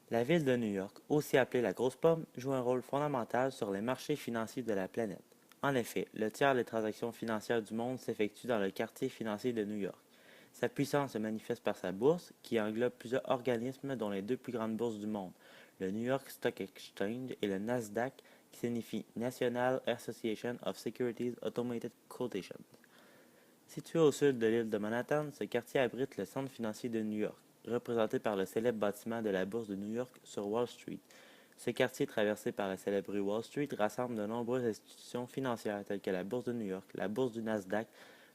La ville de New York, aussi appelée la Grosse Pomme, joue un rôle fondamental sur les marchés financiers de la planète. En effet, le tiers des transactions financières du monde s'effectue dans le quartier financier de New York. Sa puissance se manifeste par sa bourse, qui englobe plusieurs organismes dont les deux plus grandes bourses du monde, le New York Stock Exchange et le Nasdaq, qui signifie National Association of Securities Automated Quotation. Situé au sud de l'île de Manhattan, ce quartier abrite le centre financier de New York, représenté par le célèbre bâtiment de la Bourse de New York sur Wall Street. Ce quartier, traversé par la célèbre rue Wall Street, rassemble de nombreuses institutions financières telles que la Bourse de New York, la Bourse du Nasdaq,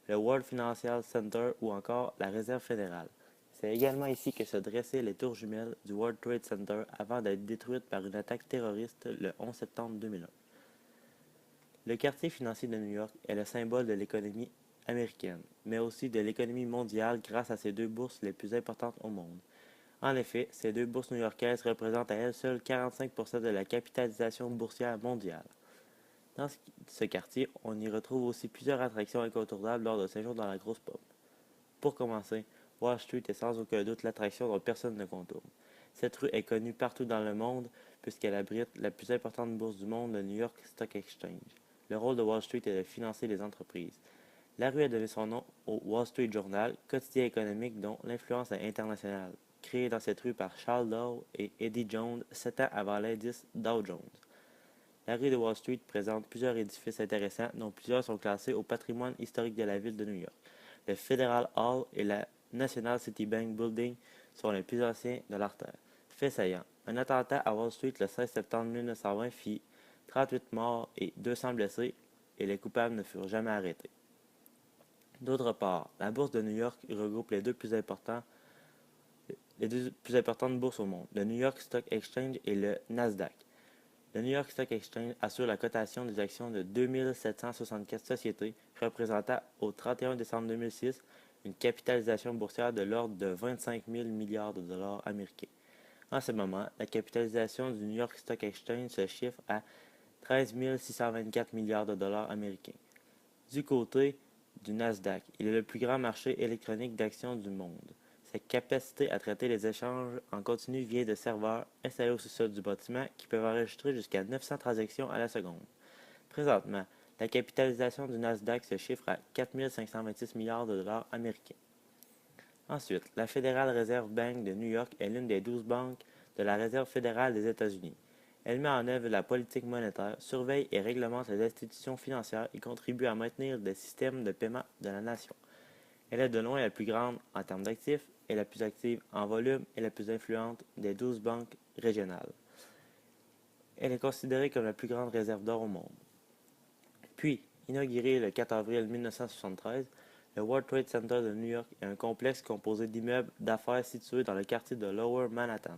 le World Financial Center ou encore la Réserve fédérale. C'est également ici que se dressaient les tours jumelles du World Trade Center avant d'être détruites par une attaque terroriste le 11 septembre 2001. Le quartier financier de New York est le symbole de l'économie américaine, mais aussi de l'économie mondiale grâce à ses deux bourses les plus importantes au monde. En effet, ces deux bourses new-yorkaises représentent à elles seules 45% de la capitalisation boursière mondiale. Dans ce quartier, on y retrouve aussi plusieurs attractions incontournables lors de séjours dans la grosse pomme. Pour commencer, Wall Street est sans aucun doute l'attraction dont personne ne contourne. Cette rue est connue partout dans le monde puisqu'elle abrite la plus importante bourse du monde, le New York Stock Exchange. Le rôle de Wall Street est de financer les entreprises. La rue a donné son nom au Wall Street Journal, quotidien économique dont l'influence est internationale, créé dans cette rue par Charles Dow et Eddie Jones 7 ans avant l'indice Dow Jones. La rue de Wall Street présente plusieurs édifices intéressants dont plusieurs sont classés au patrimoine historique de la ville de New York. Le Federal Hall et la National City Bank Building sont les plus anciens de l'artère. Fait saillant, un attentat à Wall Street le 16 septembre 1920 fit 38 morts et 200 blessés et les coupables ne furent jamais arrêtés. D'autre part, la bourse de New York regroupe les deux plus importantes bourses au monde, le New York Stock Exchange et le Nasdaq. Le New York Stock Exchange assure la cotation des actions de 2764 sociétés, représentant au 31 décembre 2006 une capitalisation boursière de l'ordre de 25 000 milliards de dollars américains. En ce moment, la capitalisation du New York Stock Exchange se chiffre à 13 624 milliards de dollars américains. Du côté du Nasdaq, il est le plus grand marché électronique d'actions du monde. Sa capacité à traiter les échanges en continu vient de serveurs installés au sous-sol du bâtiment qui peuvent enregistrer jusqu'à 900 transactions à la seconde. Présentement, la capitalisation du Nasdaq se chiffre à 4 526 milliards de dollars américains. Ensuite, la Federal Reserve Bank de New York est l'une des 12 banques de la Réserve fédérale des États-Unis. Elle met en œuvre la politique monétaire, surveille et réglemente les institutions financières et contribue à maintenir le système de paiement de la nation. Elle est de loin la plus grande en termes d'actifs, est la plus active en volume et la plus influente des 12 banques régionales. Elle est considérée comme la plus grande réserve d'or au monde. Puis, inauguré le 4 avril 1973, le World Trade Center de New York est un complexe composé d'immeubles d'affaires situés dans le quartier de Lower Manhattan.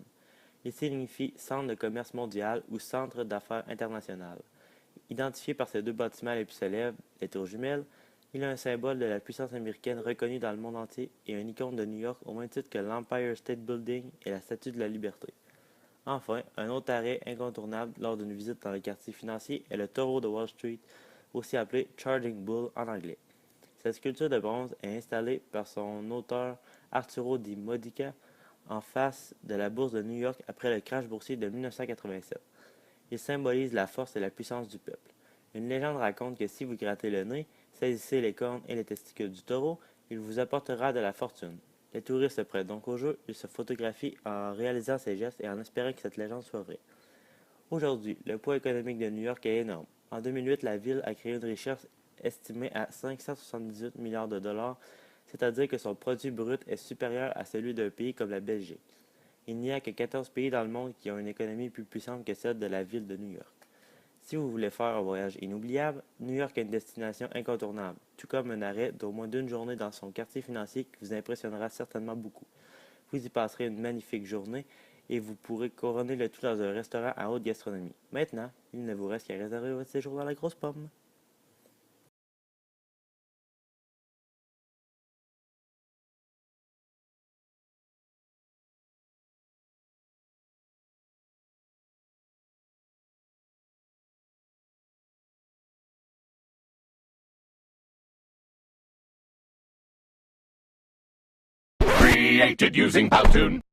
Il signifie Centre de commerce mondial ou Centre d'affaires international. Identifié par ses deux bâtiments les plus célèbres, les tours jumelles, il est un symbole de la puissance américaine reconnu dans le monde entier et une icône de New York au même titre que l'Empire State Building et la Statue de la Liberté. Enfin, un autre arrêt incontournable lors d'une visite dans le quartier financier est le taureau de Wall Street, aussi appelé Charging Bull en anglais. Cette sculpture de bronze est installée par son auteur Arturo Di Modica en face de la bourse de New York après le crash boursier de 1987. Il symbolise la force et la puissance du peuple. Une légende raconte que si vous grattez le nez, saisissez les cornes et les testicules du taureau, il vous apportera de la fortune. Les touristes se prêtent donc au jeu, ils se photographient en réalisant ces gestes et en espérant que cette légende soit vraie. Aujourd'hui, le poids économique de New York est énorme. En 2008, la ville a créé une richesse estimée à 578 milliards de dollars, c'est-à-dire que son produit brut est supérieur à celui d'un pays comme la Belgique. Il n'y a que 14 pays dans le monde qui ont une économie plus puissante que celle de la ville de New York. Si vous voulez faire un voyage inoubliable, New York est une destination incontournable, tout comme un arrêt d'au moins d'une journée dans son quartier financier qui vous impressionnera certainement beaucoup. Vous y passerez une magnifique journée et vous pourrez couronner le tout dans un restaurant à haute gastronomie. Maintenant, il ne vous reste qu'à réserver votre séjour dans la grosse pomme. Created using Powtoon.